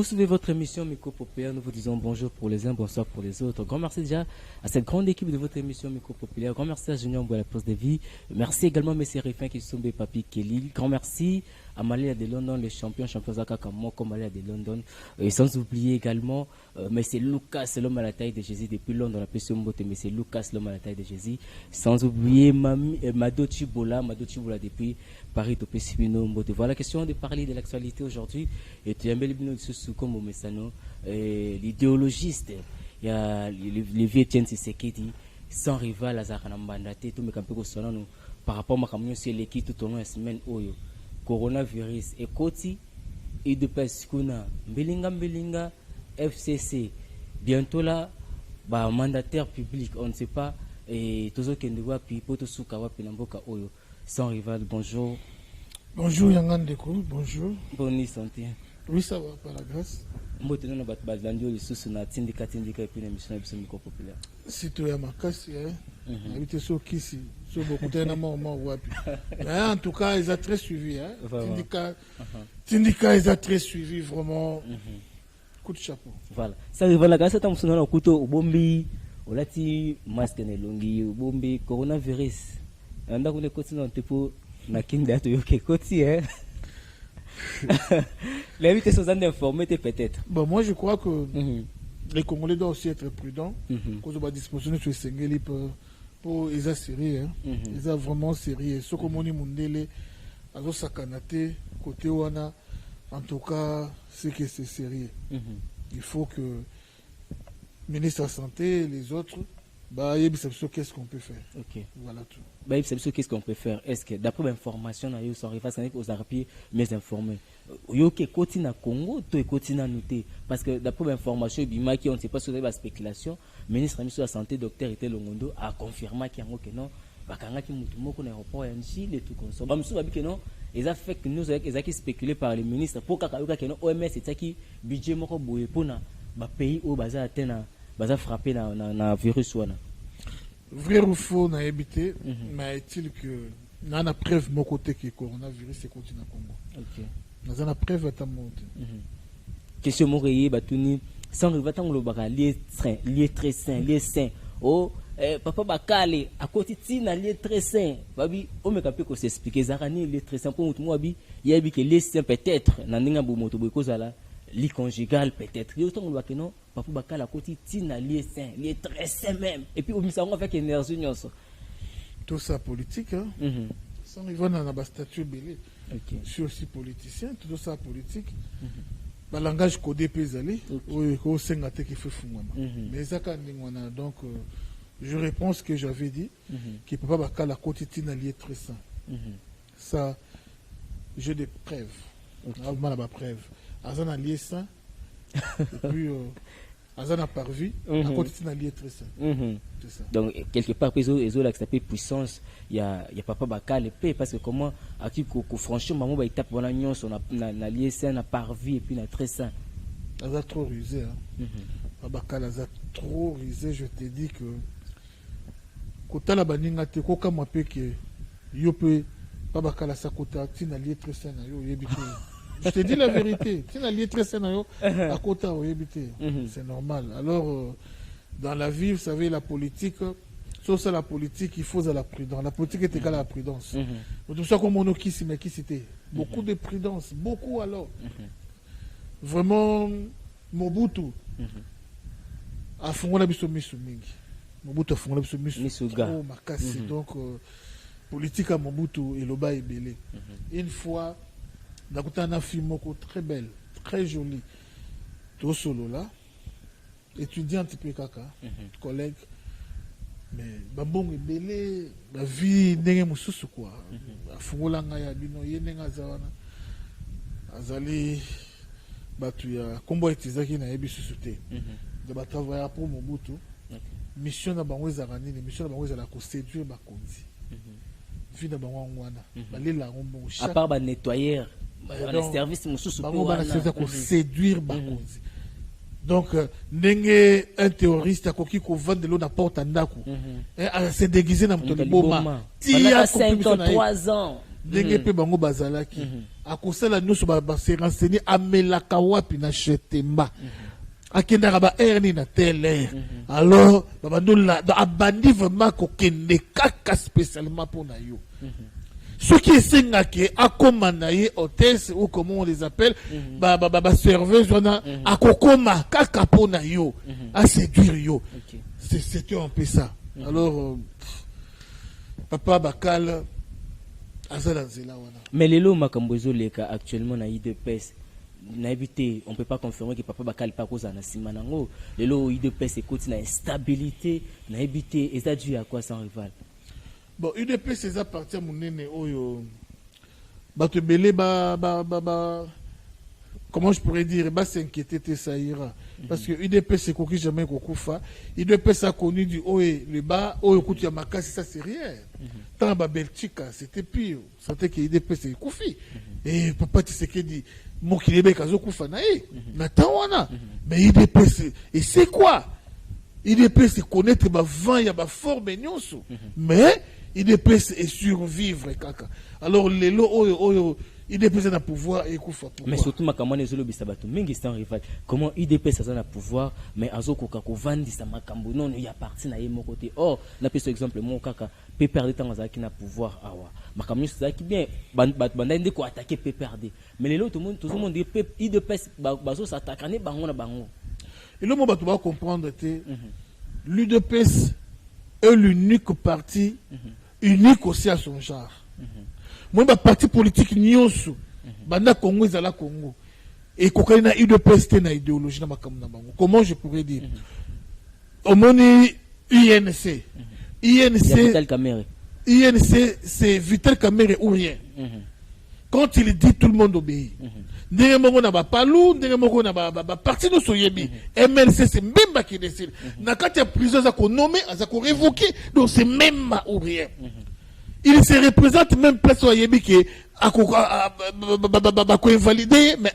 Vous suivez votre émission Micro Populaire. Nous vous disons bonjour pour les uns, bonsoir pour les autres. Grand merci déjà à cette grande équipe de votre émission Micro Populaire. Grand merci à Junior Mboué à la poste de vie. Merci également à M. Rifin qui sont des papi Kelly. Grand merci à Malia de London, les champions Zaka Kamoko Malia de London. Et sans oublier également M. Lucas, l'homme à la taille de Jésus depuis Londres, la PSO Mbote, M. Lucas, l'homme à la taille de Jésus. Sans oublier Mado Chibola depuis Paris, Topé Sibino Mbote. Voilà, question de parler de l'actualité aujourd'hui. Et tu as mis le comme au Messano, l'idéologiste, il y a le vieux Tien Tshisekedi, sans rival à Zaranambandate, tout le monde par rapport à ma camion, c'est l'équipe tout au long de la semaine, coronavirus, et Koti, et de Pescuna, Mbelinga, FCC, bientôt là, mandataire public, on ne sait pas, et tous ceux qui ne voient pas, Poto Soukawa, Pinamboka, Oyo, sans rival, bonjour. Bonjour Yangandeko, bonjour. Bonne santé. Oui, ça va, par la grâce. Si tu es à ma casse, habité sur Kissi, sur beaucoup de en tout cas, ils ont très suivi. Tindika, ils ont très suivi, vraiment. Coup de chapeau. Voilà. Ça arrive à la grâce, on a un couteau au bombi, au lati, masque nelongi, au bombi, coronavirus. On a un continent pour na kinda to yoke koti, hein. L'invité sont informés peut-être. Bon, moi je crois que les Congolais doivent aussi être prudents. Quand on va disposer sur Sengeli pour les assyriens, ils sont vraiment sérieux. Ce que Moni Mundele a zo sakanate côté wana, en tout cas, c'est que c'est sérieux. Il faut que le ministre de la Santé et les autres, qu'est-ce qu'on peut faire. Ok. Voilà tout. Qu'est-ce qu'on peut faire? Est-ce que d'après l'information, aux Arabiens mieux informés, yoke koti na Congo, to koti na noté parce que d'après l'information, Bimaki, on ne sait pas sur la spéculation. Le ministre de la Santé, docteur Ete Longondo, a confirmé qu'il y a que non, bakanga ki mutu moko na aéroport ya Njili et tout comme ça. Bamsu babi que non, ils a fait que nous qui spéculé par le ministre pour kakayoka que non OMS c'est qui budget moko boye pona ba pays au baza atena baza frappé na virus wana. Vrai ou faux, n'a habité, mais est-il que nous avons preuve de mon côté que le coronavirus continue à Congo. Ok. Nous avons preuve à ta monte. Question Moréé, Batuni, sans rivatant le lié très sain, lié sain. Oh, papa Bakale, à côté de ça, lié très sain. Babi, on me capte que c'est expliqué, Zarani, lié très sain. Pour moi, il y a que lié sain peut-être, Nandinga Boumoto Bokozala, lié conjugal peut-être. Il y a autant de non. Papa Bakala côté tina lié sain, lié très sain même. Et puis on s'en va avec énergie nyonso. Tout ça politique hein. Sans ils vont dans la statue belé. OK. Je suis aussi politicien, tout ça politique. Le langage codé peut aller. Oui, ko sengate qui fait fumama. Mais ça quand on a donc je réponds ce que j'avais dit que Papa Bakala côté tina lié très sain. Ça j'ai des preuves. On a pas preuve. Azana lié sain. Et puis Azana parvi à côté de lié très sain. C'est ça. Donc quelque part ils ont l'accepté puissance, il y a Papa Bakala paix parce que comment a-t-il que franchement maman ba étape voilà nyons on a lié sain na parvi et puis na très sain. Azana trop rusé hein. Papa Bakala Azana trop rusé, je te dis que kota la baninga te ko kama pe que yo pe Papa Bakala sa kota tina lié très sain na yo yebite. Je te dis la vérité. Tu n'as lié très sain à côté c'est normal. Alors, dans la vie, vous savez, la politique, sauf ça, la politique, il faut de la prudence. La politique est égale à la prudence. Tout ça, comme on qui c'était. Beaucoup de prudence. Beaucoup alors. Vraiment, Mobutu a fondé la biso Misuming. Mobutu a fondé la biso Misuga. Oh, Makassi. Donc, politique à Mobutu et Loba est belé. Une fois, D'ailleurs, un film très belle, très jolie. Tout solo là, étudiant type kaka, collègue, mais babong est belé, la vie n'est pas sous quoi. Afungolanga ya bino yenenga zawana, azali batu ya kombo etizaki na yebi susute. De ba travailler pour Mobutu. Mission na bango ezarani, mission na bango ezala ko séduire bakonzi. Vie na bango ngwana, balela ngombo à part ba nettoyer les services pour séduire bakonzi. Donc ndenge un terroriste a koki ko vendre l'eau na porte ndako. Se déguiser na mutoli boma. Pendant 5 ans, 3 ans. ndenge pe bango bazalaki akosala nyonso se renseigner amelaka wapi na chetemba akendaka ba erni na tele alors babandola abandi vraiment kokende kaka spécialement pour na yo ce qui est sengaki akoma na ye hôtesse ou comment on les appelle ba serveuse wana akokoma kaka pour na yo a séduire yo c'était un peu ça alors papa Bakal azala nzela wana mais lelo makambo ezoleka actuellement na IDPS na évité on peut pas confirmer que papa Bakal pas cause na sima nango lelo IDPS écoute na instabilité na évité et ça dû à quoi sans rival. Bon, UDP c'est à partir monene oyo bato belé comment je pourrais dire ba s'inquiéter ça ira parce que UDP c'est quoi qui jamais kokufa UDP ça connu du haut et le bas oyo kutu ya makasi ça c'est rien tant ba Belgique c'était pire c'était que UDP c'est kufi et papa Tshisekedi mokilebe kazo kufa na e na tawana mais UDP et c'est quoi UDP c'est connaître ba vent ya ba forme nyonso mais IDP et survivre kaka. Alors les lots oyo IDP na pouvoir et kufa pouvoir. Mais surtout makambo na zolo bisabato mingi c'est un rival. Comment IDP ça na pouvoir mais azo koka ko vandi sa makambo non il y a parti na yemo côté. Oh na pe exemple mon kaka peut perdre temps azaki na pouvoir awa. Makambo ça qui bien banda ndé ko attaquer peut perdre. Mais les lots tout le monde IDP bazo s'attaquer bango na bango. Et le mot bato ba comprendre té l'UDPS est l'unique parti unique aussi à son genre. Moi, ma parti politique nyonso, banda Congo ezala Congo. Et kokali na UDPS na idéologie na makambo na bango. Comment je pourrais dire? Au moni INC. INC c'est Vital Kamerhe ou rien. Quand il dit tout le monde obéit. Ndenge moko na ba palou, ndenge moko na ba parti no soyebi. MLC c'est même qui décide. Na kati ya plusieurs za ko nommer, za ko révoquer, donc c'est même ou rien. Il se représente même place soyebi qui a invalidé, mais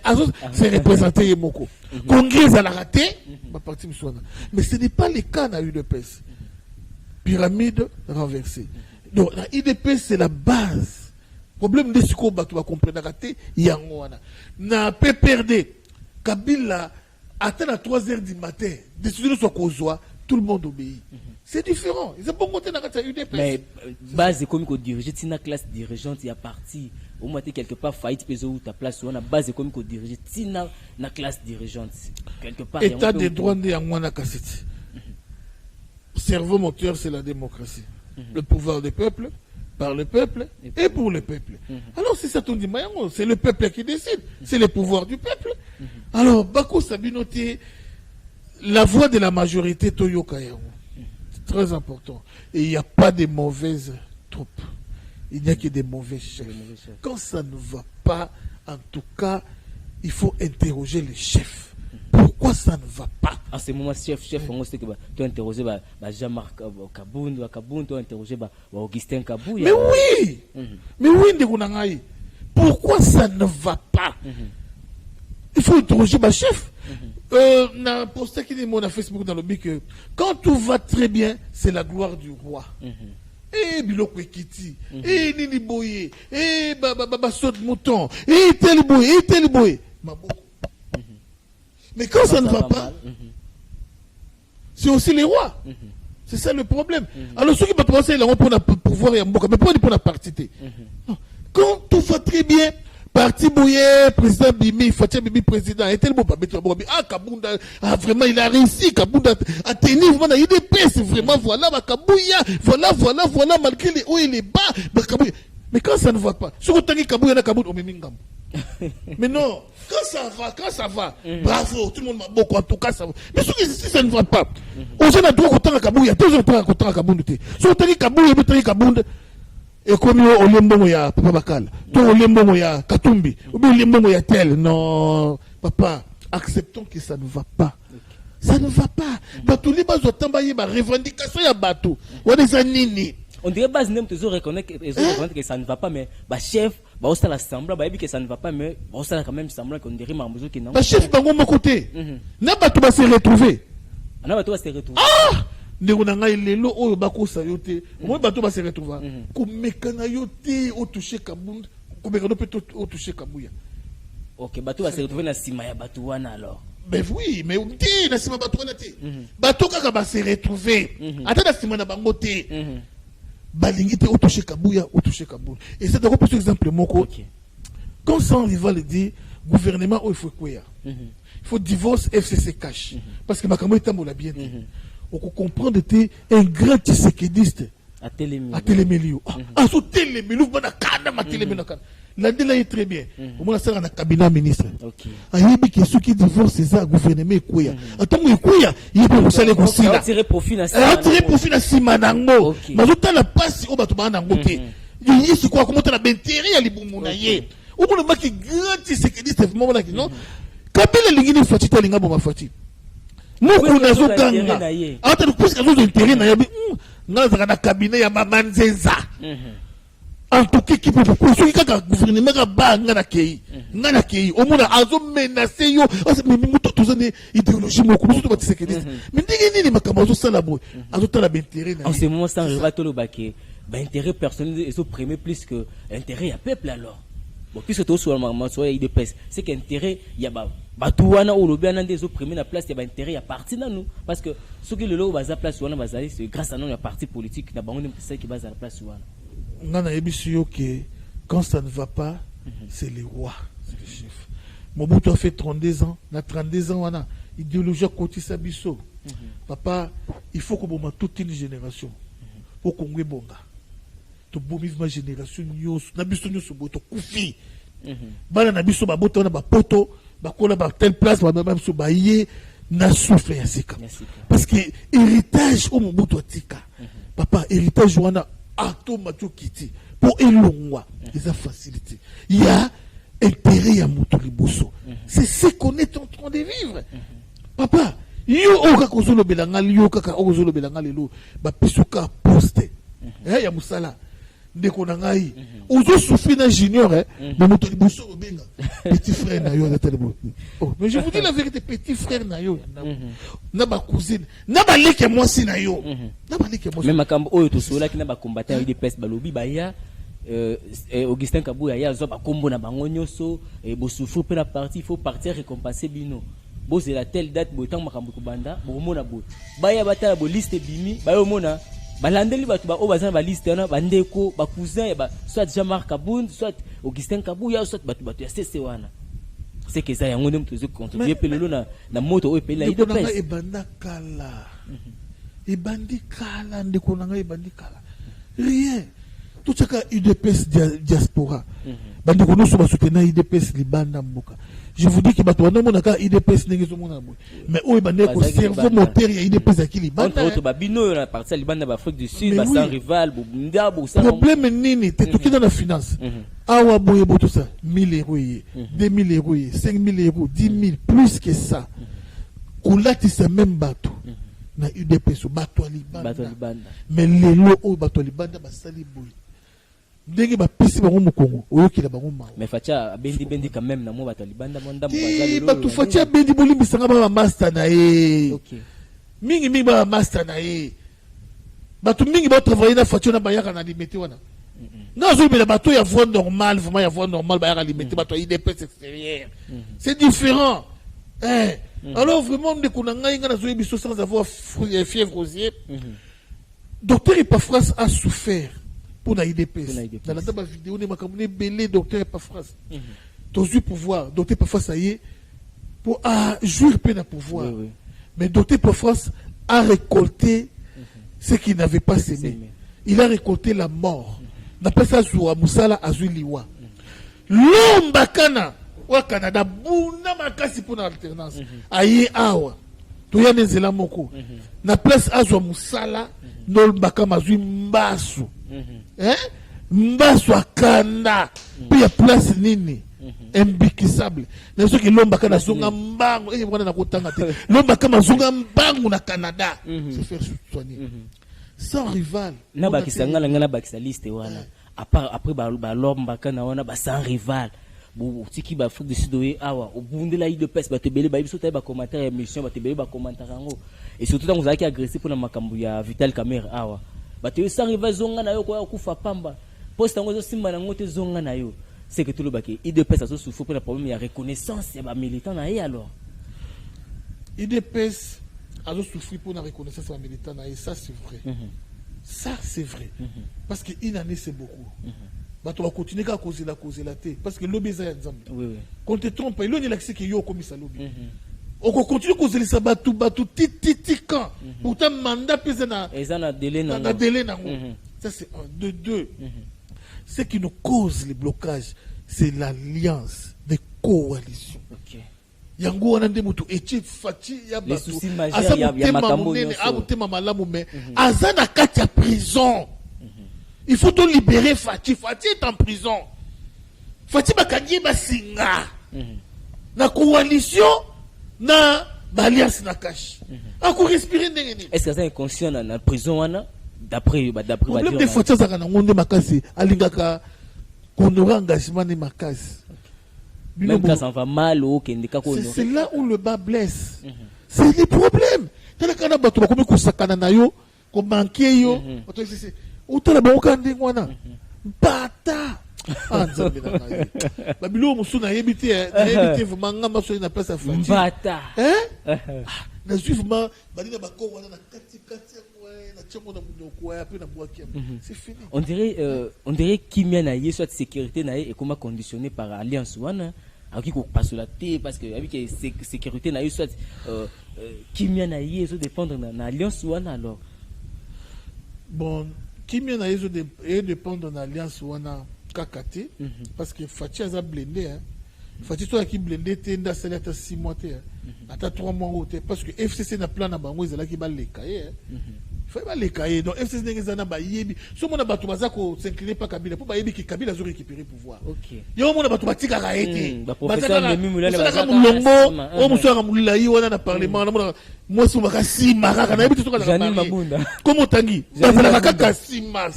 c'est représenté Yemoko. Congrès à la raté, ma parti mswana. Mais ce n'est pas le cas dans l'UDPS. Pyramide renversée. Donc la UDPS c'est la base. Problème de ce qu'on va comprendre raté, yango wana. Na PPRD, Kabila atteint à 3h du matin, décision soit kozwa, tout le monde obéit. C'est différent. Ils ont bon côté dans la UDPS. Mais base comme qu'on dirige, c'est une classe dirigeante il y a parti au moins quelque part faillite peso ou ta place on a base comme qu'on dirige, c'est na classe dirigeante quelque part. État de droit de yangwana kasiti. Cerveau moteur c'est la démocratie. Le pouvoir des peuples par le peuple et pour le peuple. Alors si ça tombe dit Mayango, c'est le peuple qui décide, c'est le pouvoir du peuple. Alors Bako Sabinoté, la voix de la majorité Toyoka Yango, c'est très important. Et il n'y a pas de mauvaises troupes, il n'y a que des mauvais chefs. Quand ça ne va pas, en tout cas, il faut interroger les chefs. Pourquoi ça ne va pas? À ce moment, chef, on sait que tu as interrogé Jean-Marc Kabound, tu as interrogé Augustin Kabou. Mais oui! Mais oui, Ndegounangaï. Pourquoi ça ne va pas? Il faut interroger ma chef. On a posté qui dit mon Facebook dans le but que quand tout va très bien, c'est la gloire du roi. Eh, Biloko Ekiti, eh, Nini Boye, eh, Saute Mouton, eh, tel boye, mais quand ça ne va pas, c'est aussi les rois. C'est ça le problème. Alors ceux qui peuvent penser, ils vont pour pouvoir et mais pas pour la partie. Quand tout va très bien, parti Bouye, président Bimi, Fatia Bimi, président, et tel beau Kabunda, vraiment, il a réussi, Kabunda a tenir vraiment la UDPS, vraiment, voilà, Kabouya, voilà, malgré les hauts et les bas, mais quand ça ne va pas, sur autant que Kabouya, Kabouya, mais non, quand ça va, bravo, tout le monde m'a beaucoup, en tout cas ça va. Mais si ça ne va pas, on s'en a droit au temps à Kabouya, deux autres temps à Kabouya. Sur autant que Kabouya, Kabouya, et comme au Lembo ya Papa Bakal, toi au Lembo ya Katumbi, ou bien au Lembo ya tel, non, papa, acceptons que ça ne va pas. Ça ne va pas. Batou liba zo tambaye ba revendication ya batou. Wana za nini? On dirait base même toujours reconnaître que ça ne va pas, mais bah chef, bah on s'est semblant, bah que ça ne va pas, mais on s'est quand même semblant qu'on dirait Mamouzo qui non. Bah chef bango mon côté. N'a pas tout va se retrouver. N'a pas tout va se retrouver. Ah! ndeko na ngai lelo oyo bakosa yo te moi bato ba se retrouver komekana yo te o toucher kabunda komekana peut o toucher kabuya. OK, bato ba se retrouver na sima ya bato wana alors. Ben oui, mais on dit na sima bato wana te. Bato kaka ba se retrouver. Ata na sima na bango te. Balingi te o toucher kabuya o toucher kabunda. Et c'est encore plus exemple moko. OK. Quand son rival dit gouvernement il faut quoi? Il faut divorce FCC cash parce que makambo etambola bien. On comprend que un grand tisséquediste à Télémélio. À ce Télémélio, on a quand même à Télémélio. La délai est très bien. Au moins, ça, on a un cabinet ministre. Il y a des questions qui divorcent ces gouvernements et quoi. Attends, mais quoi, il y a des salaires aussi. Il y a tiré profit dans Simanango. Mais autant la passe au bâtiment en côté. Il y a quoi, comment tu as intérêt à l'iboumonaye. Au moins, le mec est grand tisséquediste, vraiment, non? Kabila lingine fatita linga bo mafati. Moko nazo ganga. Ata plus que nazo intérêt na yabi. Nazo na cabinet ya mamanzenza. En tout cas qui peut poursuivre kaka gouvernement ka ba ngana kei. Ngana kei. Au moins azo menacer yo. Mais muto tozane idéologie moko muto ba tisekediste. Mais ndenge nini makamazo sala boy. Azo tala intérêt na. En ce moment ça va tolo baké. Ba intérêt personnel et so premier plus que intérêt ya peuple alors. Bon, puisque tout soit maman soit IDPS, c'est qu'intérêt il y a batouana ou le bien des autres premiers la place il y a intérêt il y a parti dans nous parce que ce qui le lot va à place ou on va c'est grâce à nous il y a parti politique n'a pas on c'est qui base à la place ou on a émission que quand ça ne va pas c'est les rois, c'est les chefs. Mobutu a fait 32 ans, na 32 ans on a idéologie côté sabiso. Papa, il faut que bon toute une génération pour qu'on bonga. To bomivre ma génération nyos na biso nyos boto kufi. Bana na biso ba boto na ba poto ba kola ba telle place ba même so ba yé na souffre ya sika. Parce que héritage au Mobutu atika. Papa héritage wana ato macho kiti pour elongwa les facilité. Il y a intérêt à moto liboso. C'est ce qu'on est en train de vivre. Papa, yo oka kozolo belanga yo kaka ozolo belanga lelo ba pisuka poste. Ya musala ndeko na ngai ozo souffrir na junior mais moto liboso obenga petit frère na yo na telebo. Oh mais je vous dis la vérité, petit frère na yo na ba cousine na ba leke mwasi na yo na ba leke mwasi même makambo oyo to sola ki na ba combattant de peste balobi ba ya Augustin Kabuya ya zo ba kombo na bango nyoso bo souffrir pe la partie il faut partir récompenser bino bo c'est la telle date bo tant makambo ko banda bo mona bo ba ya batala bo liste bimi ba yo mona balandeli batu ba obazana ba liste na bandeko ba cousin ba soit Jean-Marc Kabound soit Augustin Kabuya soit batu ya CC wana c'est que ça yango ndem tozo contribuer pelelo na moto o pela ide pes e banda kala e bandi kala ndeko nanga e bandi kala rien tout ça ka UDPS diaspora bandeko no so ba soutenir UDPS libanda mboka. Je vous dis que bato wana mona ka IDPS ndenge zo mona boy mais oyo bande ko cerveau moteur ya IDPS akili banda entre babino na partie libanda ba Afrique du Sud ba sans rival bo ndabo ça problème nini te tout qui dans la finance awa boye bo tout ça 1000 euros 2000 euros 5000 euros 10 000 plus que ça kolati c'est même bato na UDPS bato libanda mais lelo oyo bato libanda ba sali boy ndenge ba pisi bango mukongo oyokila bango mawa mais facha bendi quand même na mo bato libanda monda mo bazali lo bato facha bendi bolimi sanga ba master na ye OK mingi ba master na ye bato mingi ba travailler na facha na bayaka na limité wana ngazo bela bato ya voie normale vraiment ya voie normale bayaka limité bato IDPS extérieur c'est différent alors vraiment de konanga inga na zo biso sans avoir fièvre aux yeux docteur Epafras a souffert pour la IDPS. Dans la table vidéo, on a belé docteur Epafras. T'as eu pouvoir, docteur Epafras, ça y est, pour jouir peine à pouvoir. Oui. Mais docteur Epafras a récolté ce qu'il n'avait pas semé. Il a récolté la mort. On appelle ça Zoua Moussala Azuliwa. L'Ombakana, au Canada, Bouna Makasi pour l'alternance. Aïe Awa. Toya Nezela Moko. Na place Azwa Moussala, Nolbaka Mazui Mbasu. Mbasu akanda puis ya place nini imbikisable na ceux qui lomba kana zonga mbangu wana na kotanga te lomba kama zonga mbangu na Canada se faire soigner sans rival na bakisanga na ngana bakisa liste wana après ba lomba kana wana ba sans rival bon tiki ba Afrique du Sud awa au bunde la UDPS ba tebele ba biso ba commentaire émission ba tebele ba commentaire ngo et surtout dans zaki agressé pour na makambu ya Vital Kamerhe awa ba te sa riva zonga na yo ko kufa pamba poste ngo zo simba na ngote zonga na yo c'est que tout le baké UDPS a souffert pour le problème ya reconnaissance ya ba militant na ye alors UDPS a souffert pour la reconnaissance des militants et ça c'est vrai. Ça c'est vrai parce que une année c'est beaucoup. Tu vas continuer à causer la tête parce que l'obé est ensemble. Oui. Quand tu te trompes, il y a l'accès qui est comme ça l'obé. On continue à causer les sabats tout quand. Pourtant mandat pèse na. Et ça na délai na. Na délai na. Ça c'est un de deux. Ce qui nous cause les blocages, c'est l'alliance des coalitions. OK. Yango wana nde mutu echi fati ya batu. Les soucis majeurs ya makambo nyonso. Abutema malamu mais azana kati ya prison. Il faut te libérer Fati. Fati est en prison. Fati bakangi basinga. Na coalition na alliance na cash. Ako respirer ndenge. Est-ce que ça est conscient na prison wana d'après problème de Fati ça kana ngonde makasi alingaka honorer engagement ni makasi. Même quand ça va mal au kendika ko c'est là où le bas blesse. C'est le problème. Tala kana bato bakomi kusakana na yo, ko manquer yo. Utala baoka ndengwana bata anzambe na ngai babilo musuna yebite vraiment maso na place à Fati bata na suivement balina bako wana na kati na tchemo na munoko ya pe na boaki c'est fini. On dirait kimia na ye soit sécurité na ye et comment conditionné par alliance wana aki ko passe la tête parce que avec sécurité na ye soit kimia na ye so dépendre na alliance wana alors bon qui m'a dépend de l'alliance ou on a kakate parce que Fati a blindé Fati toi qui blindé t'es dans celle à 6 mois à 3 mois parce que FCC n'a plan à bango ils là qui va les cahiers il faut les cahiers donc FCC n'est pas ba yebi so mon abatu bazako s'incliner pas Kabila pour ba yebi qui Kabila a récupéré pouvoir OK yo mon abatu batika raete professeur de mimula le bazaka mulongo o musara mulai wana na parlement moi si maka sima kaka na yebi to Janine Mabunda comme tangi bazala kaka sima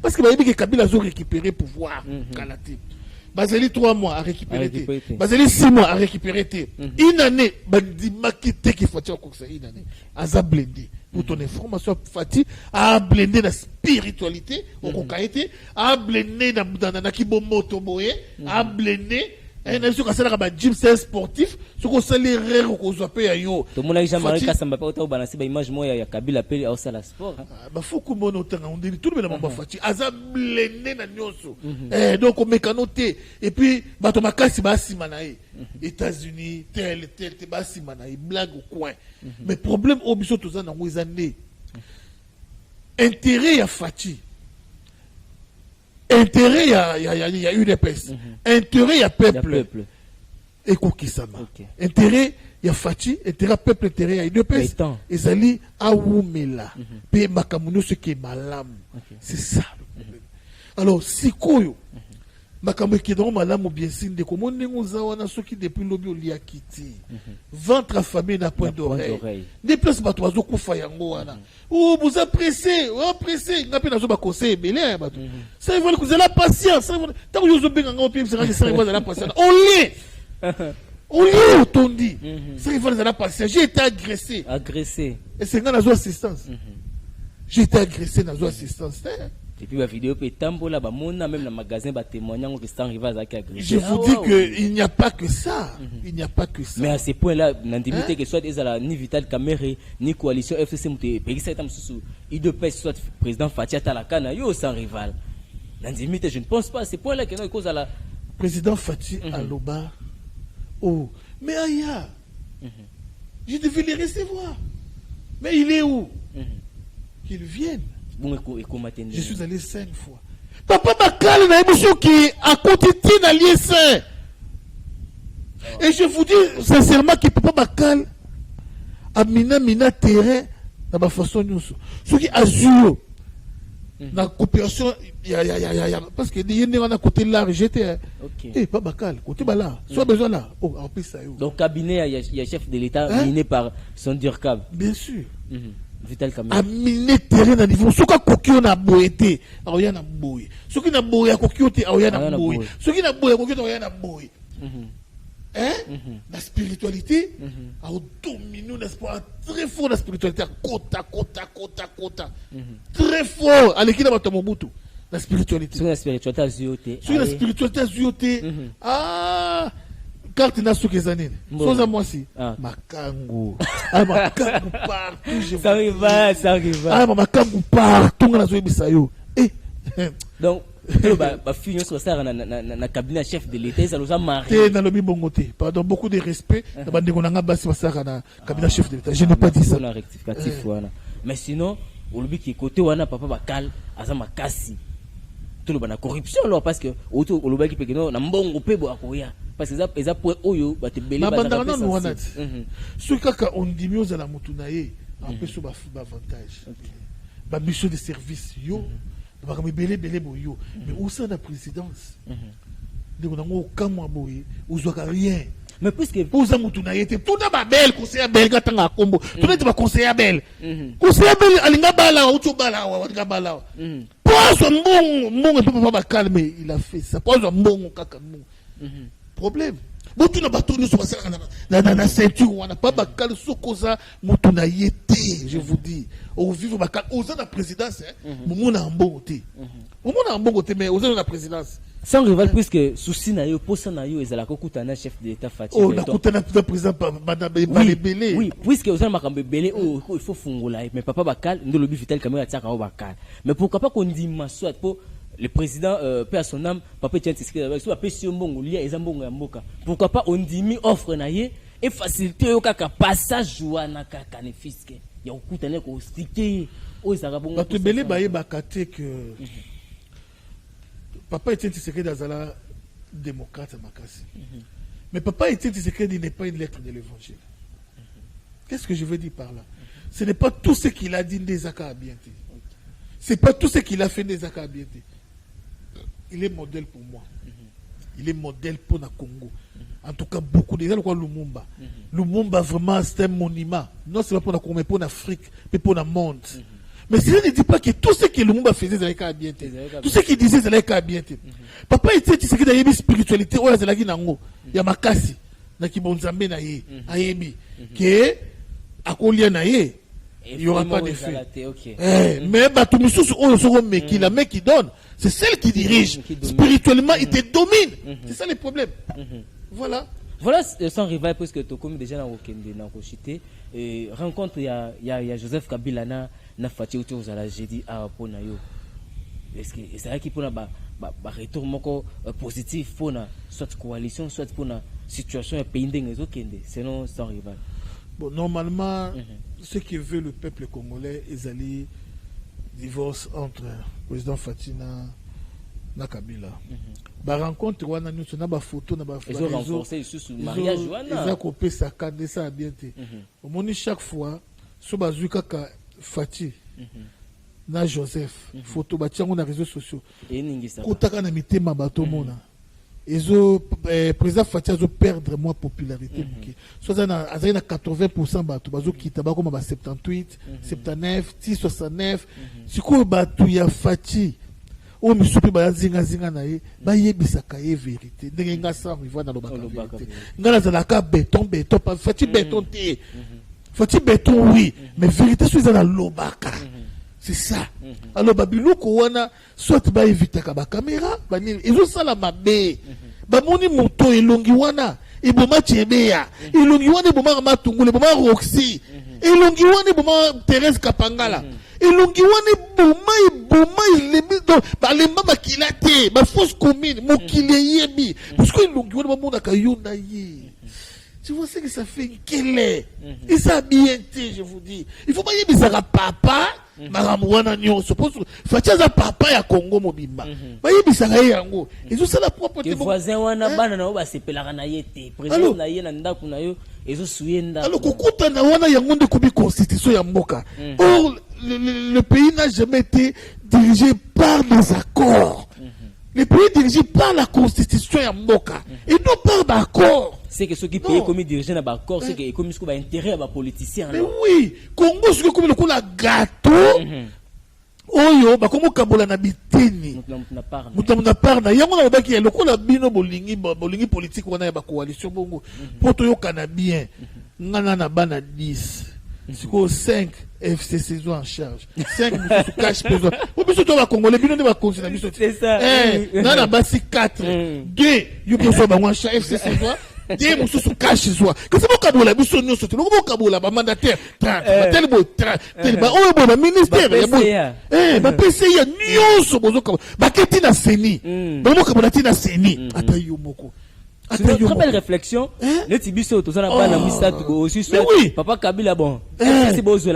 parce que ba yebi qui Kabila a récupéré pouvoir kalati Bazeli 3 mois à récupérer. Bazeli 6 mois à récupérer. Une année, Bandima qui faut faire ça une année. Aza blindé. Pour ton information, Fati a blindé la spiritualité, au cocaïté, a blindé na kibomoto boye, a blindé. Un monsieur qui a un gym sportif, ce qu'on s'est l'erreur qu'on soit payé à yo. Tout le monde a déjà marqué ça m'a pas autant balancé bah image moi ya Kabila appelé au sala sport. Bah faut que mon autant on dit tout le monde m'a fati. Aza blendé na nyonso. Donc on mécanoté et puis bah to makasi ba simanae. États-Unis tel ba simanae blague au coin. Mais problème au biso tous na ngwezane. Intérêt ya fati. Intérêt, il y a UDPS. Intérêt, il y a peuple. Et Kokisama. Intérêt, il y a Fati. Intérêt, peuple, intérêt, il y a UDPS. Et Zali, Aoumela. Pe Makamouno, ce qui est malam. C'est ça le problème. Alors, si Koyo, Makamou qui est dans malam ou bien signe de comment nous avons ceux qui depuis l'objet au liakiti. Ventre affamé n'a point d'oreille. Déplace ma toiseau koufayango wana. Oh, vous appréciez, n'a pas besoin de conseiller, mais là, ça veut dire que vous avez la patience. Tant que vous avez bien en c'est que ça veut dire la patience. On lit, on dit. Ça veut dire la patience. J'ai été agressé. Et c'est dans la assistance. J'ai été agressé dans la assistance. Et puis la vidéo peut tambola ba mona même le magasin ba témoignant que c'est arrivé à agressé. Je vous dis que il n'y a pas que ça. Il n'y a pas que ça. Mais à ce point-là, n'indemnité que soit ni Vital Kamerhe ni coalition FCC muté pays ça tam sous UDPS soit président Fatia Talakana yo sans rival. N'indemité je ne pense pas à ce point-là que non cause à la président Fati Aloba. Oh, mais Aya. Je devais les recevoir. Mais il est où? Qu'il vienne. Je suis allé 5 fois. Papa Bakal na émotion qui a continué dans l'ISN. Et je vous dis sincèrement que Papa Bakal a mina terrain dans ma façon de ce qui assure la coopération parce que il y a un côté là j'étais et Papa Bakal côté là soit besoin là oh en plus ça donc cabinet il y a chef de l'État miné par son Durkab bien sûr Vital Kamerhe. A miné terrain à niveau. Ce qui na boété, aoya na boé. Ce qui na boé à kokiote, aoya na boé. Ce qui na boé à kokiote, aoya na boé. Hein? La spiritualité a dominé l'espoir très fort, la spiritualité, kota. Très fort. À l'équipe de Mobutu. La spiritualité. Sur la spiritualité azioté. Sur la spiritualité azioté. Ah! Carte n'a ce que ça n'est. Sans à moi si. Makango. Ah, makango partout. Ça arrive. Ah, makango partout. On a joué Bissayo. Donc, bah finir sur ça na cabinet chef de l'État, ça nous a marié. T'es dans le bibongoté. Pardon, beaucoup de respect. D'abord, on a basé ça na cabinet chef de l'État. Je n'ai pas dit ça. On a rectificatif voilà. Mais sinon, au lobby qui côté wana papa bakal azama kasi. Tout le bana corruption là parce que autour au lobby qui peut que non na mbongo pe bo akoya. Parce que ça pour oyo ba te belé ba na no wana. Ce kaka on dit mieux à la mutunaye, un peu sur avantage. Ba mission de service yo. Mais où ça la présidence? On a aucun mois rien. Mais puisque vous avez tout d'abord belle conseiller belle gatanga combo. Tout d'abord conseiller belle. Conseiller belle alinga bala ou bala ou bala. Pose un bon pas calmer, il a fait ça. Pose un bon kaka problème. Mutu na bato nous sur ça na ceinture on n'a pas bakal sokoza mutu na yete je vous dis au vivre bakal aux la présidence mumu na mbongote mumu na mbongote mais aux la présidence sans rival puisque souci na yo posa na yo ezala kokutana chef de l'état Fatou oh na kutana président madame Balebele oui puisque aux makambe belé oh il faut fungola mais papa bakal ndo lobi Vital Kamerhe atsaka o bakal mais pourquoi pas qu'on dit soit pour le président paix à son âme papa tient inscrit avec soit pesi mbongo lia ezambongo ya mboka pourquoi pas on dimi offre na ye et faciliter yo kaka passage wana kaka ne fiske ya okutana ko sticker o ezaka bongo ba te belé ba bakate que papa tient inscrit dans la démocrate makasi mais papa tient inscrit n'est pas une lettre de l'évangile. Qu'est-ce que je veux dire par là? Ce n'est pas tout ce qu'il a dit des accords bien. C'est pas tout ce qu'il a fait des accords bien. Il est modèle pour moi. Il est modèle pour le Congo. En tout cas, beaucoup de gens, Lumumba. Lumumba, vraiment, c'est un monument. Non seulement pour la Congo, mais pour l'Afrique, mais pour le monde. Mais si on ne dit pas que tout ce que Lumumba faisait, c'est la bien. Tout ce qu'il disait, c'est la bien. Papa était ce qu'il a une spiritualité, ou c'est la guinango. Il y a Makasi, na kibonzambe na ye, ayebi, que akolia na ye. Il n'y aura pas d'effet. Mais le mec qui donne, c'est celle qui dirige. Spirituellement, il te domine. C'est ça le problème. Voilà. Voilà sans rival, parce que tu as déjà dans Rochité. Rencontre, il y a Joseph Kabila na Fatou autour de la jeudi à Ponayo. Est-ce que c'est vrai qu'il peut avoir un retour positif pour soit coalition, soit pour la situation et pays d'Engezo Kende, sinon sans rival. Bon, normalement, ce que veut le peuple congolais, ils allaient divorce entre le président Fatina et Kabila. Ba rencontre wana nous na ba photo na ba ils ont renforcé sur le mariage wana. Ils ont coupé sa carte ça bien été. Au moins chaque fois so bazuka ka Fati na Joseph photo ba tiango na réseaux sociaux. Et ningisa. Kotaka na mitema bato mona. Président Fatia a perdre moins popularité. Soit à 80% bato bazo kita ba comme 78, 79, 69. Si ko bato ya Fati o misupi ba zinga na ye ba yebisaka ye vérité. Ndenge nga sa riva na lobaka vérité. Ngala zalaka béton pas Fati béton té. Fati béton oui, mais vérité soit dans lobaka. C'est ça. Alors babiloko wana soit ba éviter ka ba caméra, ba ni ezo sala mabe. Ba moni moto elongi wana, iboma Tchebeya, elongi wana iboma Matungule, iboma Roxy, elongi wana iboma Thérèse Kapangala. Elongi wana iboma ilemi donc ba lemba bakilate, ba fausse commune, mokile yebi. Parce que elongi wana ba mona ka yona ye. Tu vois ce que ça fait quel est. Et ça bien été, je vous dis. Il faut pas y bizarre papa. Maramouana nyo suppose Fatia papa ya Congo mobimba. Ba y bizarre yango. Ils ont ça la propre de voisin wana bana na ba sepelaka na yete. Président na ye na ndaku na yo ezo suyenda. Alors kokuta na wana yango nde kobi constitution ya mboka. Or le pays n'a jamais été dirigé par des accords. Le pays est dirigé par la constitution ya mboka et non par d'accord. c'est que ceux qui payent comme dirigeants à Bakor, c'est que comme ce qu'on va intérêt à les politiciens. Mais oui, Congo ce que comme le gâteau. Oyo bakomo kabola na biteni mutamuna parna yango na baki ya lokola bino bolingi politique wana ya ba coalition bongo poto yo kana bien ngana na bana 10 siko 5 FCC sont en charge 5 musu cash besoin ou biso to ba congolais bino ne ba conseiller biso c'est ça na basi 4 2 yo biso ba ngwa FCC soit des musu cash soit que c'est beaucoup kabola biso nyo soto beaucoup kabola ba mandataire 30 tel bo 30 tel ba o bo ba ministère ya bo ba PC ya nyo so bozo kabola ba keti na seni ba mo kabola ti na seni ata yo moko. C'est une très belle réflexion. Le Tibiso, tout ça n'a pas la missa aussi. Papa Kabila, bon. C'est beau, c'est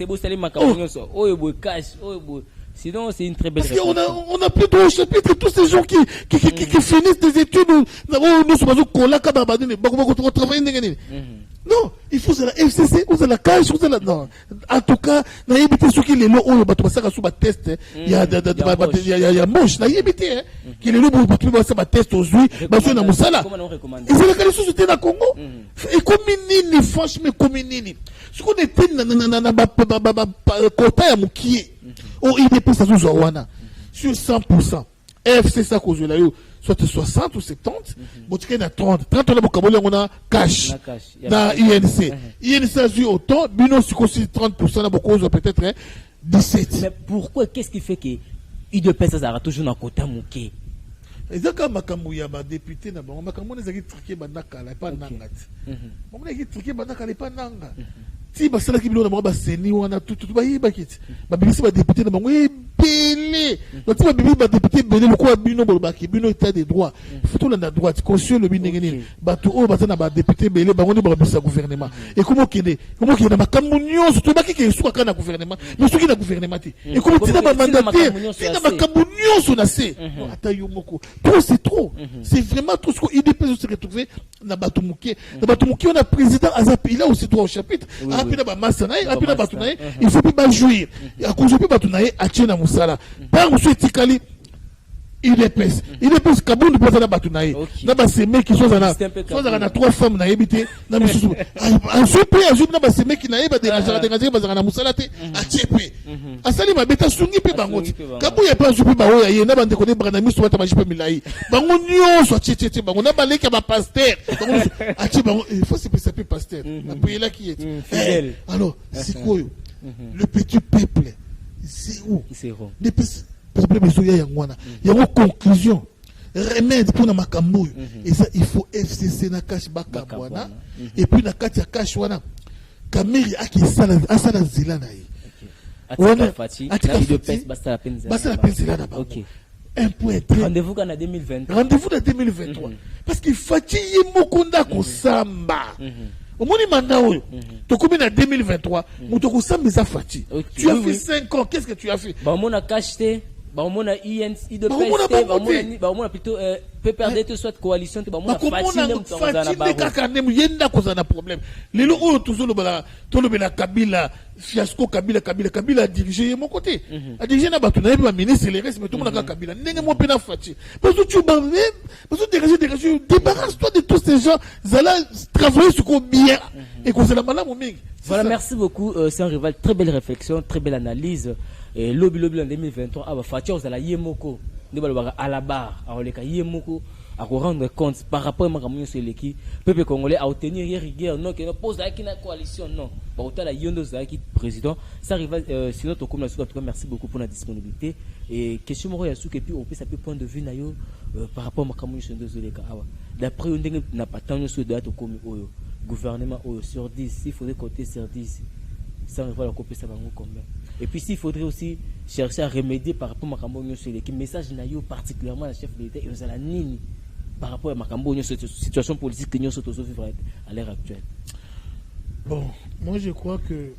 beau, c'est les macarons. Oh, il beau cash. Oh, beau. Sinon, c'est une très belle réflexion. On a plus de chapitre tous ces gens qui finissent des études. Nous sommes au travailler. Non, il faut la FCC, vous avez la cash, vous avez la. Non. En tout cas, na yébité ceux qui les lots, on va passer sous ma test. Il y a moche, na yébité, qui les lots, on va passer ma test aux huiles, basé na musala. Et c'est la qualité société na Congo. Et comme nini, franchement, comme nini. Ce qu'on était na quota ya mukie. Oh, il dépend ça sous Wana. Sur 100%. FC ça cause là yo. Soit 60 ou 70, bon, tu as 30. 30 on a cash. Dans INC. INC a eu autant, Bino, c'est aussi 30%, beaucoup, peut-être 17. Mais pourquoi, qu'est-ce qui fait que IDP, ça sera toujours dans le côté mouké? Et ça, quand Makamou y a un député, Makamou n'a pas triqué Banaka, pas Nangat. On a triqué Banaka, pas Nanga. Si basala ki bilo na ba seni wana tout ba yiba kiti ba bibisi ba député na bango belé donc ba bibi ba député belé le ko bino bolba ki bino état des droits faut la droite conscient le binengeni ba to o ba na ba député belé bango ni ba bisa gouvernement et comment na makamunyo surtout ba ki ke suka kana gouvernement mais ceux qui na gouvernement et comment tina ba mandataire tina makamunyo so na se ata yo moko trop c'est vraiment tout ce qu'on IDP se retrouver na batumuke on a président Azap il a aussi droit au chapitre. Il faut pas jouir. À cause de Batunaï, à Tchena Moussala. Par monsieur Tikali, il est pèse. Il est pèse Kaboun de Batunaï Batunaï. N'a ces mecs qui sont dans 3 femmes n'a habité. N'a pas un super ajout n'a pas ces mecs qui n'a pas dérangé Bazana Moussala à Tchépé. À Salim a bêta Sungi Bangot. Kabou y'a pas un super baroya, il n'a pas de connaître Branami soit à Majipe Milaï. Bangon Nyon soit Tchétché, Bangon n'a pas les cabas pasteur. Il faut se passer pasteur. Après là qui est. Alors, c'est quoi le petit peuple? C'est où? Les petits problèmes sont là, il y a une conclusion. Remède pour na makambo. Et ça, il faut FCC na cash bakabwana. Et puis na katia cash wana. Kameri aki sala asala zila na yi. Atika Fati, de pèse basta la peine. Basta la peine zila na ba. OK. Un point. Rendez-vous en 2023. Rendez-vous en 2023. Parce qu'il Fati yemokunda ko samba. Au moins, il tu combien en 2023, Fati. Tu as fait 5 ans, qu'est-ce que tu as fait? On a caché, on a INC, on a plutôt PPRD, soit coalition, on a problème. Les lots, toujours le Kabila, fiasco Kabila a dirigé mon côté. A dirigé na Batuna, il ministre, les restes, mais tout le monde a Kabila. N'est-ce pas pena Fati? Parce que tu débarrasse-toi de tous ces gens, Zala, travailler sur quoi bien, et qu'on se la malade, mon mec. Voilà, merci beaucoup, c'est un rival, très belle réflexion, très belle analyse. Et lobby en 2023, ah bah Fati, on a Yemoko, à la barre, à Oleka Yemoko, à rendre compte par rapport à Makamouni sur l'équipe, peuple congolais à obtenir rigueur, non, qui ne pose la coalition, non. Par autant, la Yondo Zaki, président, ça rival, sinon, ton commun, en tout cas, merci beaucoup pour la disponibilité. Et question, Moro Yasuke, et puis, on peut s'appeler point de vue, nayo, par rapport à Makamouni sur l'équipe. D'après, on n'a pas tant de choses de Oyo, gouvernement Oyo, sur 10, il faudrait compter sur 10. Sans rival, la copie, ça va combien. Et puis, s'il faudrait aussi chercher à remédier par rapport à Makamouni sur l'équipe, message nayo, particulièrement la chef de l'État, et aux Alanini. Par rapport à Makambo, cette situation politique que nous sommes vivre à l'heure actuelle. Bon, moi je crois que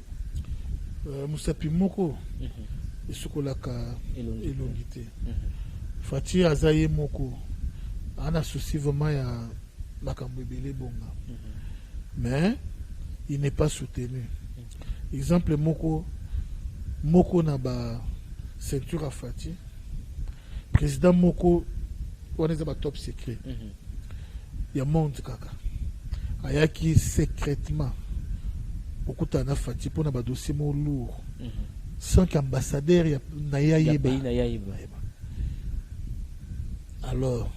Moussapi Moko et Sokolaka Elongité. Fati Azaye Moko en a souci vraiment à Makambo Bele Bonga. Mais il n'est pas soutenu. Exemple Moko n'a pas ceinture à Fati. Président Moko on est dans top secret. ya monde kaka ayaki secrètement okutana Fati pour na ba dossier mo lourd sans qu'ambassadeur ya na ya yeba alors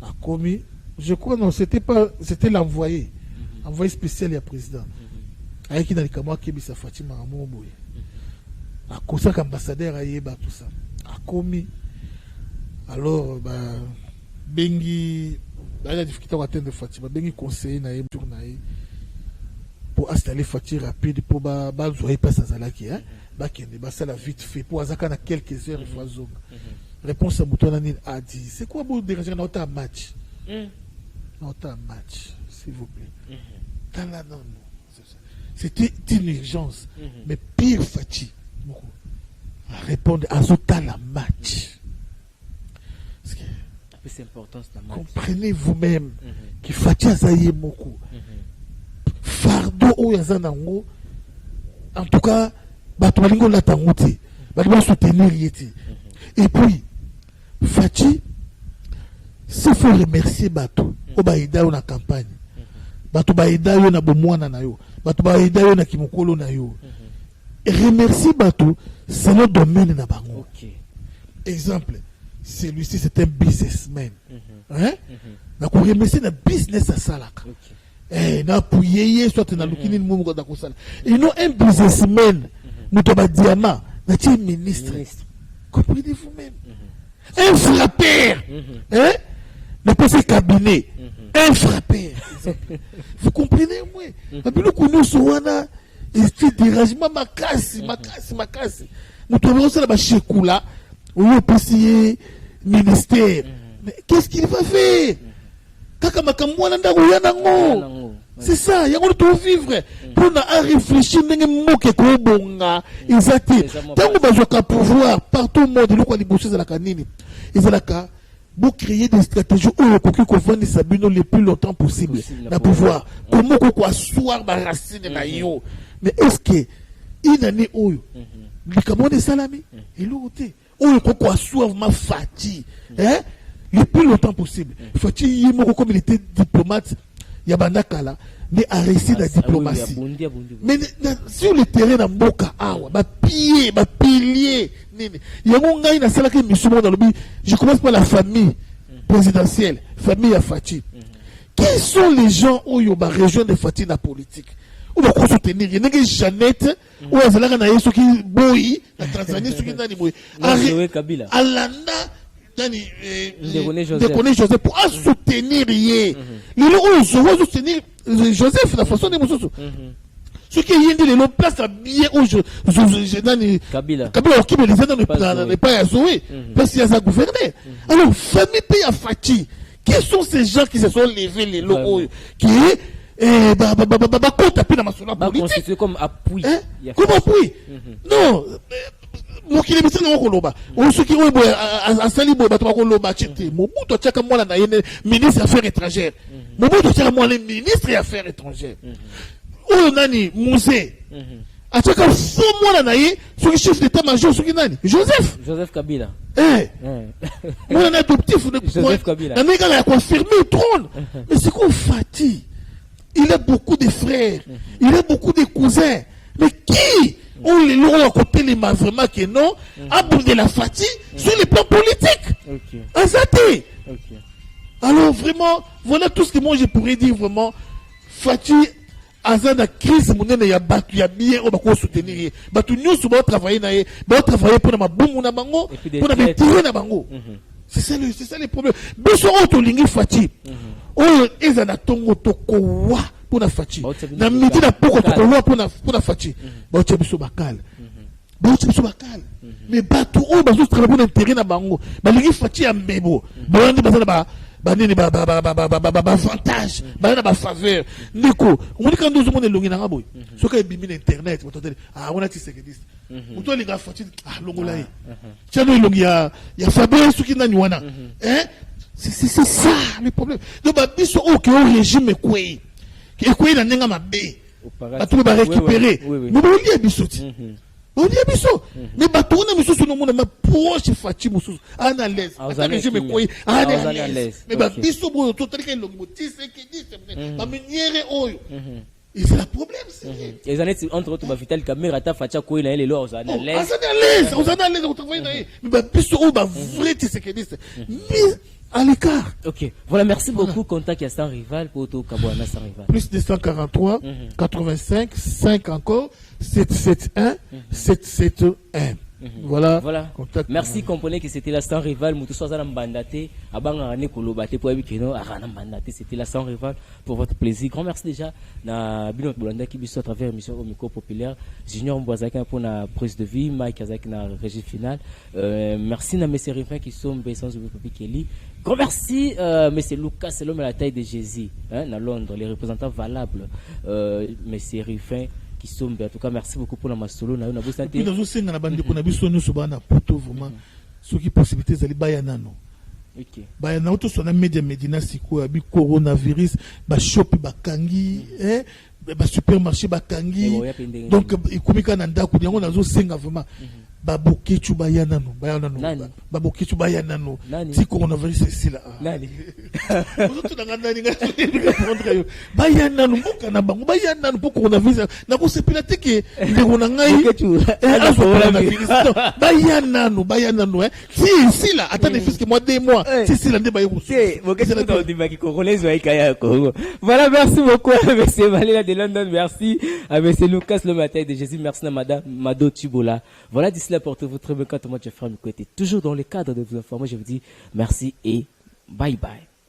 a commis je crois non c'était l'envoyé envoyé spécial ya président ayaki na likamwa kebisa Fatima Amoboye a kosa qu'ambassadeur ayeba tout ça a commis alors bengi la difficulté à atteindre Fatima bengi conseiller na tour na pour installer Fatima rapide pour zoyer pas Sazalaki hein bakende basala vite fait pour azaka na quelques heures il faut zoom réponse à Moutona a dit c'est quoi vous déranger dans un match s'il vous plaît dans la non c'était une urgence mais pire Fatima à répondre à Zota la match. C'est important, comprenez vous-même que Fatia Zaye Moko fardeau ou yazanango en tout cas batualingo la tangote va soutenir yeti et puis Fati s'il faut remercier Bato au baïda ou na campagne Bato baïda yo na bomwana na yo Bato baïda yo na kimokolo na yo remercier Bato c'est le domaine na bango exemple celui-ci c'est un businessman hein na ko remercier na business à salaka na pouyer soit na lukini mumu da ko sala et non un businessman muto ba diamant na ti ministre comprenez vous-même un frappeur hein na pas cabinet un frappeur vous comprenez moi babilo kuno so wana et dérangement makasi muto ba sala ba shekula ou possier ministère mais qu'est-ce qu'il va faire kaka makamwana ndango yanango c'est ça yango to vivre pour na réfléchir ndenge moke ko bonga exact tango bazoka pouvoir partout au monde lokwa liboso za la kanini ezalaka pour créer des stratégies où koki ko vendre sabino le plus longtemps possible na pouvoir comment ko asseoir ba racine na yo mais est-ce que une année oyo bikamwa de salami elote oyo koko asseoir ma Fati hein le plus longtemps possible Fati yimo comme il était diplomate yabandakala mais a réussi la diplomatie mais sur le terrain na mboka awa ba pilier nini yango ngai na sala ke mission dans le but je commence par la famille présidentielle famille ya Fati qui sont les gens oyo ba région de Fati na politique ou va soutenir yenenge Jeannette ou azalaka na yeso ki boyi na Tanzanie soki nani boyi Kabila alanda nani de connaître Joseph pour soutenir yé lelo oyo zo soutenir Joseph la façon de mosusu ce qui yende lelo place à bien au nani Kabila qui me les dans ne pas Zoé parce qu'il y a sa gouverner alors famille pays à Fati qui sont ces gens qui se sont levés lelo qui constitué comme appui non mokili bisina ngoko loba o soki o boy asali boy bato ko loba chete Mobutu tchaka mwana na yene ministre affaires étrangères Mobutu tchaka mwana ministre affaires étrangères o nani musée atchaka fo mwana na ye soki chef d'état-major soki nani Joseph Kabila mwana na adoptif de Joseph Kabila na mega la confirmer le trône mais c'est qu'on Fati il a beaucoup de frères il a beaucoup de cousins mais qui on les lois à côté les m'a vraiment que non à bout de la Fati sur le plan politique azati alors vraiment voilà tout ce que moi je pourrais dire vraiment Fati azana crise monene ya batu ya bien on va ko soutenir batu nyusu ba travailler na ye ba travailler pour na mabumu na bango pour na betirer na bango c'est ça le problème biso auto lingi Fati oyo ezana tongo tokowa pour na Fati na miti na poko tokowa pour na Fati ba biso bakal mais bato oyo bazo travailler pour intérêt na bango ba lingi Fati ya mbebo ba ndi bazana ba nini ba avantage ba na ba faveur ndiko on dit quand nous monde longi na ngabo so ka bimi na internet botote on a tisekediste muto linga Fati longola ye tiano longi ya Fabien suki nani wana c'est ça le problème donc ba biso o ke au régime kwei na nenga mabe ba tout ba récupérer nous on lie bisoti On dit biso. Mais bateau na biso sur monde ma proche Fati Moussous. En à l'aise. Attends je me crois en à l'aise. Mais ba biso bo to tali ke longi moti c'est que dit ba miniere oyo. Et c'est le problème c'est. Les années entre autres ba vital caméra ta Fatia ko ina ele lo aux à l'aise. Aux à l'aise on travaille là. Mais ba biso ba vrai c'est que dit. Mais à l'écart. Ok. Voilà, merci beaucoup. Contact à Sans Rival pour tout Kabouana Sans Rival. Plus 243, 85, 5 encore, 771, 771. Voilà. Contact. Merci, comprenez que c'était la Sans Rival. Moutou Soazana Mbandate, Abanga Rane Kolobate, pour Abikeno, Arana Mbandate, c'était la Sans Rival pour votre plaisir. Grand merci déjà. Na Bilot Bolanda qui biso à travers l'émission au micro populaire. Junior Mbouazaka pour la prise de vie. Mike Azak na régie finale. Merci na Messie Rifin qui sont Besson Papi Kelly. Grand merci, Monsieur Lucas, c'est l'homme à la taille de Jésus, à Londres, les représentants valables, Monsieur Rifin, qui sont, en tout cas, merci beaucoup pour la masolo. Nous avons besoin de la bande qu'on a besoin de nous pour vraiment, ce qui possibilité d'aller bayanano. Bayana auto son média Medina Siko, abi coronavirus, ba shop bakangi, ba supermarché bakangi. Donc, il komika nanda kudia on a besoin senga vraiment. Baboki tu bayanano baboki tu bayanano si coronavirus c'est ici là nani vous tout nganda ninga prendre bayanano mboka na bango bayanano pour coronavirus na ko sepilate ke ndeko na ngai coronavirus bayanano si ici là attendez puisque moi 2 mois si ici là ndeba yoko c'est boke c'est dans dimaki congolais wa ikaya Congo. Voilà, merci beaucoup à monsieur Valéla de London, merci à monsieur Lucas le matin de Jésus, merci à madame Mado Tibola. Voilà, d'ici là, portez-vous très bien. Quand moi, je ferai mes côtés, toujours dans le cadre de vous informer, je vous dis merci et bye bye.